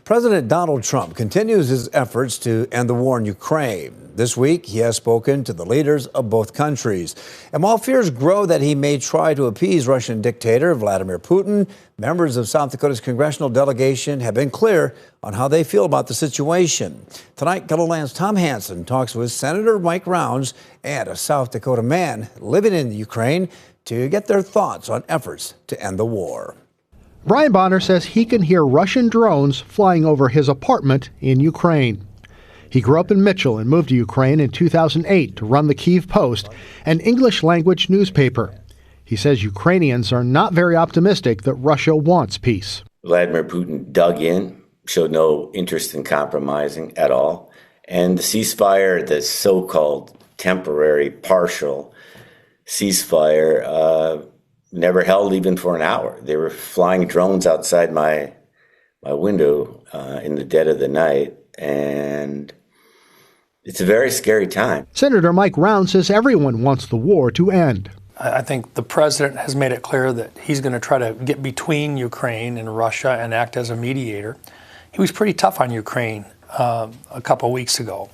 President Donald Trump continues his efforts to end the war in Ukraine. This week, he has spoken to the leaders of both countries. And while fears grow that he may try to appease Russian dictator Vladimir Putin, members of South Dakota's congressional delegation have been clear on how they feel about the situation. Tonight, Kettleland's Tom Hansen talks with Senator Mike Rounds and a South Dakota man living in Ukraine to get their thoughts on efforts to end the war. Brian Bonner says he can hear Russian drones flying over his apartment in Ukraine. He grew up in Mitchell and moved to Ukraine in 2008 to run the Kyiv Post, an English-language newspaper. He says Ukrainians are not very optimistic that Russia wants peace. Vladimir Putin dug in, showed no interest in compromising at all. And the ceasefire, the so-called temporary, partial ceasefire, never held even for an hour. They were flying drones outside my window in the dead of the night, and it's a very scary time. Senator Mike Rounds says everyone wants the war to end. I think the president has made it clear that he's going to try to get between Ukraine and Russia and act as a mediator. He was pretty tough on Ukraine a couple weeks ago.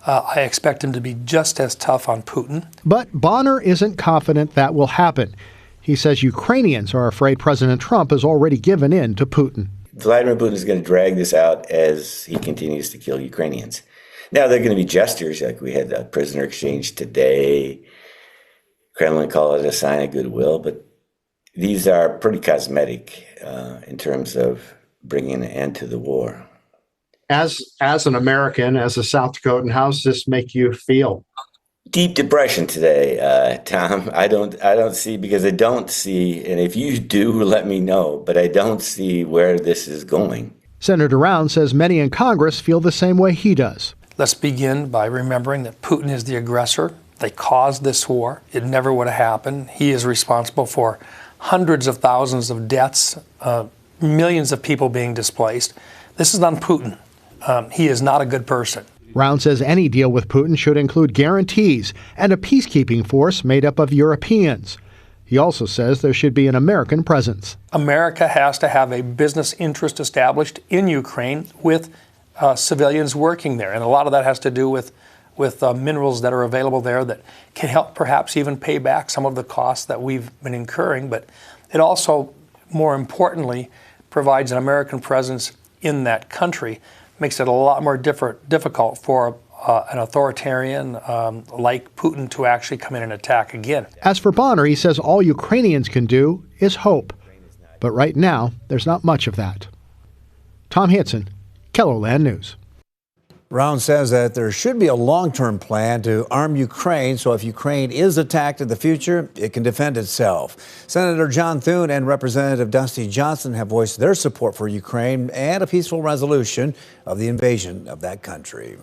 I expect him to be just as tough on Putin. But Bonner isn't confident that will happen. He says Ukrainians are afraid President Trump has already given in to Putin. Vladimir Putin is going to drag this out as he continues to kill Ukrainians. Now, there are going to be gestures, like we had a prisoner exchange today. Kremlin called it a sign of goodwill, but these are pretty cosmetic in terms of bringing an end to the war. As an American, as a South Dakotan, how does this make you feel? Deep depression today, Tom. I don't see, because I don't see, and if you do, let me know, but I don't see where this is going. Senator Rounds says many in Congress feel the same way he does. Let's begin by remembering that Putin is the aggressor. They caused this war. It never would have happened. He is responsible for hundreds of thousands of deaths, millions of people being displaced. This is on Putin. He is not a good person. Rounds says any deal with Putin should include guarantees and a peacekeeping force made up of Europeans. He also says there should be an American presence. America has to have a business interest established in Ukraine with civilians working there. And a lot of that has to do with minerals that are available there that can help perhaps even pay back some of the costs that we've been incurring. But it also, more importantly, provides an American presence in that country. Makes it a lot more difficult for an authoritarian like Putin to actually come in and attack again. As for Bonner, he says all Ukrainians can do is hope. But right now, there's not much of that. Tom Hansen, Kettleland News. Rounds says that there should be a long-term plan to arm Ukraine, so if Ukraine is attacked in the future, it can defend itself. Senator John Thune and Representative Dusty Johnson have voiced their support for Ukraine and a peaceful resolution of the invasion of that country.